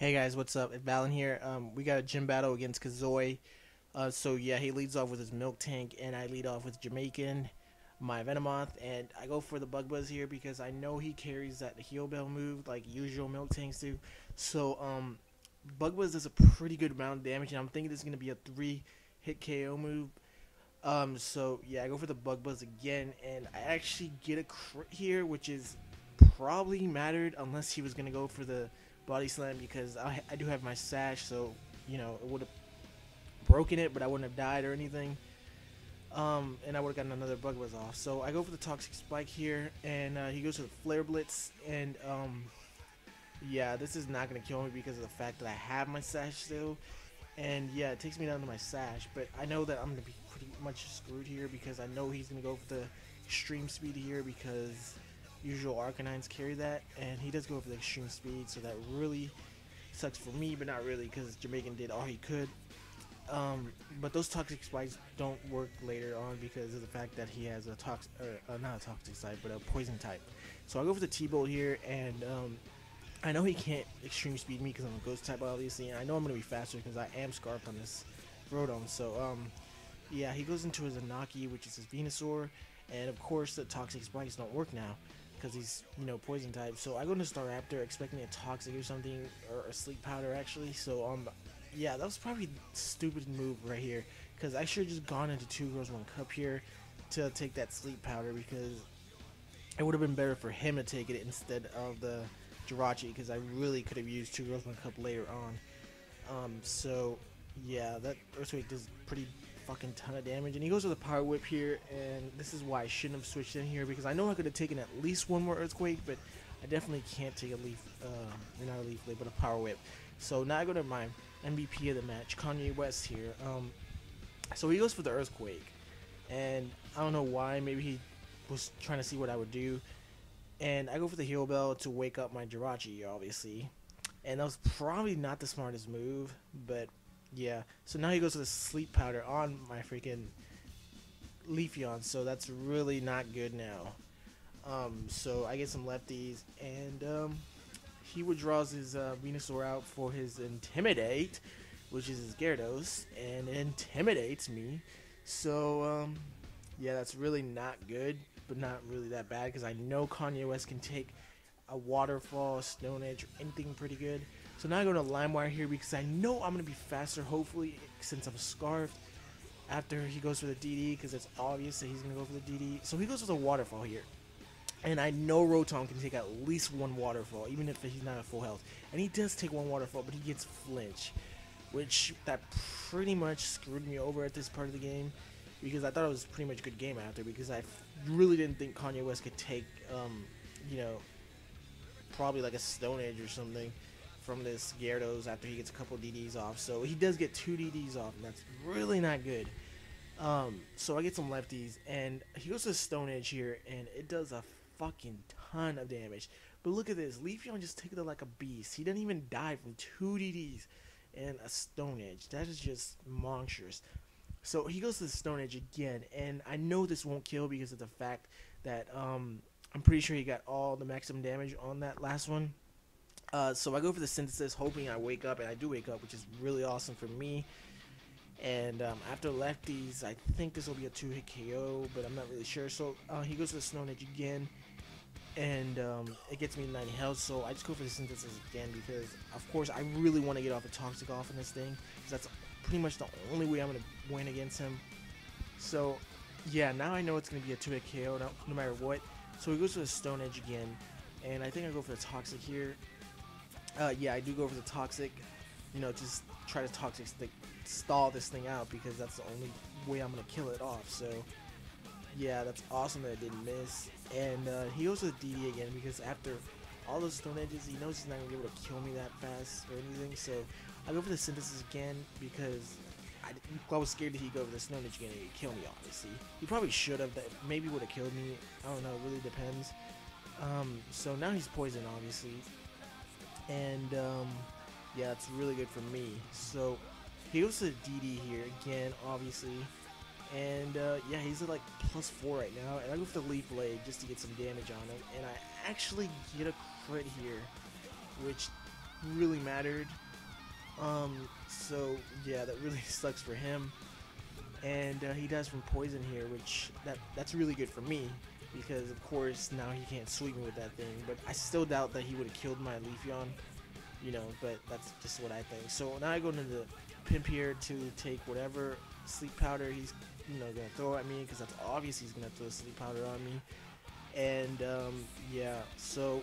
Hey guys, what's up? It's Valen here. We got a gym battle against Kozoi. So yeah, he leads off with his milk tank, and I lead off with Jamaican, my Venomoth, and I go for the Bug Buzz here because I know he carries that Heal Bell move like usual milk tanks do. So Bug Buzz does a pretty good amount of damage, and I'm thinking this is gonna be a 3-hit KO move. So yeah, I go for the Bug Buzz again, and I actually get a crit here, which is probably mattered unless he was gonna go for the body slam because I do have my sash, so it would have broken it, but I wouldn't have died or anything. And I would have gotten another Bug Buzz off. So I go for the Toxic Spike here, and he goes for the Flare Blitz, and yeah, this is not gonna kill me because of the fact that I have my sash still. And yeah, it takes me down to my sash, but I know that I'm gonna be pretty much screwed here because I know he's gonna go for the extreme speed here because usual Arcanines carry that, and he does go for the extreme speed, so that really sucks for me, but not really because Jamaican did all he could. But those toxic spikes don't work later on because of the fact that he has a not a toxic type, but a poison type. So I go for the T-Bolt here, and I know he can't extreme speed me because I'm a ghost type, obviously, and I know I'm gonna be faster because I am Scarfed on this Rotom. So yeah, he goes into his Anaki, which is his Venusaur, and of course the toxic spikes don't work now because he's poison type. So I go into Staraptor expecting a toxic or something, or a sleep powder actually. So yeah, that was probably a stupid move right here because I should have just gone into 2 girls 1 cup here to take that sleep powder because it would have been better for him to take it instead of the Jirachi because I really could have used 2 girls 1 cup later on. So yeah, that Earthquake does pretty fucking ton of damage, and he goes with a Power Whip here, and this is why I shouldn't have switched in here because I know I could have taken at least one more Earthquake, but I definitely can't take a Leaf, not a Leaf Blade, but a Power Whip. So now I go to my MVP of the match, Kanye West here. So he goes for the Earthquake, and I don't know why, maybe he was trying to see what I would do, and I go for the Heal Bell to wake up my Jirachi, obviously, and that was probably not the smartest move, but yeah. So now he goes to the Sleep Powder on my freaking Leafeon, so that's really not good now. So I get some lefties, and he withdraws his Venusaur out for his Intimidate, which is his Gyarados, and it intimidates me. So yeah, that's really not good, but not really that bad because I know Kanye West can take a Waterfall, a Stone Edge, or anything pretty good. So now I go to LimeWire here because I know I'm going to be faster, hopefully, since I'm Scarfed after he goes for the DD because it's obvious that he's going to go for the DD. So he goes for the Waterfall here. And I know Rotom can take at least 1 Waterfall, even if he's not at full health. And he does take 1 Waterfall, but he gets Flinch, which that pretty much screwed me over at this part of the game because I thought it was pretty much a good game after because I really didn't think Kanye West could take, probably like a Stone Edge or something from this Gyarados after he gets a couple DDs off. So he does get 2 DDs off, and that's really not good. So I get some lefties, and he goes to the Stone Edge here, and it does a fucking ton of damage. But look at this, Leafeon just took it like a beast. He didn't even die from 2 DDs and a Stone Edge. That is just monstrous. So he goes to the Stone Edge again, and I know this won't kill because of the fact that I'm pretty sure he got all the maximum damage on that last one. So I go for the Synthesis, hoping I wake up, and I do wake up, which is really awesome for me. And after lefties, I think this will be a 2-hit KO, but I'm not really sure. So he goes to the Stone Edge again, and it gets me 90 health. So I just go for the Synthesis again because, of course, I really want to get off the Toxic off in this thing because that's pretty much the only way I'm going to win against him. So yeah, now I know it's going to be a 2-hit KO no matter what. So he goes to the Stone Edge again, and I think I go for the Toxic here. Yeah, I do go for the Toxic, just try to Toxic stall this thing out because that's the only way I'm going to kill it off. So yeah, that's awesome that it didn't miss. And he goes to the DD again because after all those Stone Edges, he knows he's not going to be able to kill me that fast or anything. So I go for the Synthesis again because I was scared that he'd go for the Stone Edge again and he'd kill me, obviously. He probably should have. That maybe would have killed me. I don't know. It really depends. So now he's poisoned, obviously. And yeah, it's really good for me. So he goes to the DD here again, obviously. And yeah, he's at like +4 right now. And I go for the Leaf Blade just to get some damage on him. And I actually get a crit here, which really mattered. So yeah, that really sucks for him. And he dies from poison here, which that's really good for me because of course now he can't sweep me with that thing. But I still doubt that he would have killed my Leafeon, you know. But that's just what I think. So now I go into the pimp here to take whatever sleep powder he's gonna throw at me because that's obvious he's gonna throw sleep powder on me. And yeah, so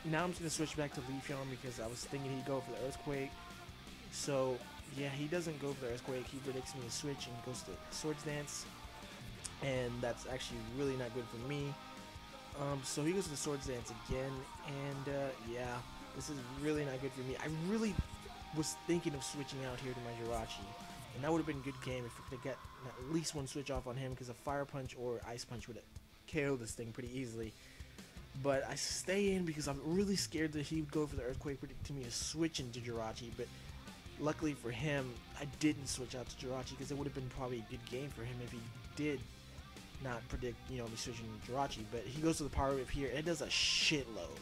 now I'm just gonna switch back to Leafeon because I was thinking he'd go for the earthquake. So yeah, he doesn't go for the earthquake. He predicts me to switch and goes to Swords Dance, and that's actually really not good for me. So he goes to the Swords Dance again, and yeah, this is really not good for me. I really was thinking of switching out here to my Jirachi, and that would have been a good game if we could get at least one switch off on him because a Fire Punch or Ice Punch would have KO'd this thing pretty easily. But I stay in because I'm really scared that he would go for the Earthquake, predicting me to switch into Jirachi, but luckily for him, I didn't switch out to Jirachi because it would have been probably a good game for him if he did not predict, me switching to Jirachi. But he goes to the Power Whip here, and it does a shitload.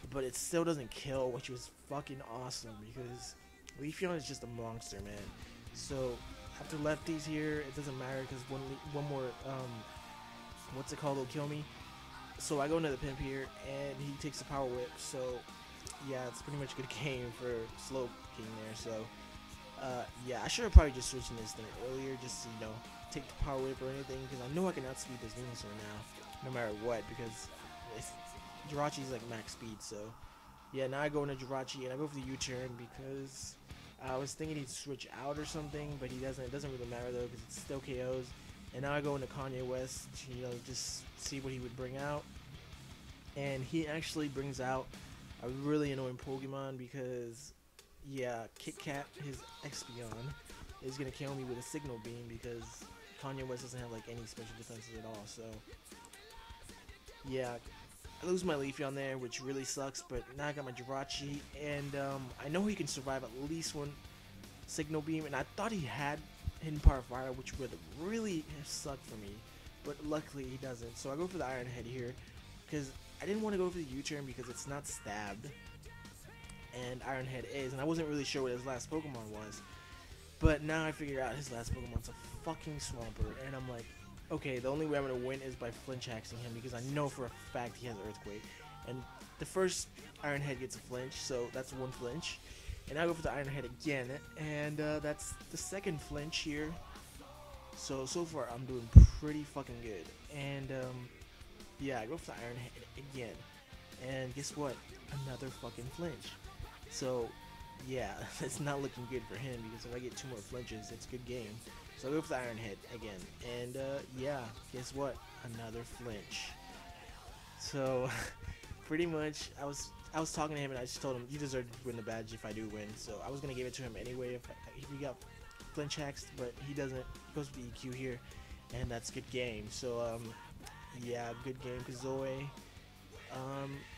But it still doesn't kill, which was fucking awesome because Leafeon is just a monster, man. So after lefties here, it doesn't matter because one more, what's it called, will kill me. So I go into the pimp here, and he takes the Power Whip. So yeah, it's pretty much a good game for Slow King there. So yeah, I should have probably just switched in this thing earlier, just to take the Power Whip or anything, because I know I can outspeed this Venusaur now, no matter what, because Jirachi's like max speed. So yeah, now I go into Jirachi and I go for the U-turn because I was thinking he'd switch out or something, but he doesn't. It doesn't really matter though because it's still KOs. And now I go into Kanye West, just see what he would bring out. And he actually brings out a really annoying Pokemon because, yeah, Kit Kat, his Espeon, is going to kill me with a Signal Beam because Kanye West doesn't have like any special defenses at all. So yeah, I lose my Leafeon there, which really sucks, but now I got my Jirachi, and I know he can survive at least one Signal Beam, and I thought he had Hidden Power Fire, which would really have sucked for me, but luckily he doesn't. So I go for the Iron Head here, because I didn't want to go for the U-turn because it's not stabbed, and Iron Head is, and I wasn't really sure what his last Pokemon was, but now I figure out his last Pokemon's a fucking Swampert, and I'm like, okay, the only way I'm going to win is by flinch hacking him, because I know for a fact he has Earthquake, and the first Iron Head gets a flinch, so that's one flinch. And I go for the Iron Head again, and that's the second flinch here. So far I'm doing pretty fucking good. And yeah, I go for the Iron Head again, and guess what? Another fucking flinch. So yeah, it's not looking good for him because if I get 2 more flinches, it's a good game. So I go for the Iron Head again, and yeah, guess what? Another flinch. So pretty much, I was talking to him and I just told him, you deserve to win the badge if I do win. So I was going to give it to him anyway if he got flinch hacks, but he doesn't. He goes to the EQ here, and that's a good game. So yeah, good game, Kozoi.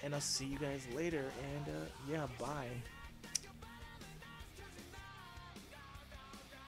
And I'll see you guys later, and yeah, bye.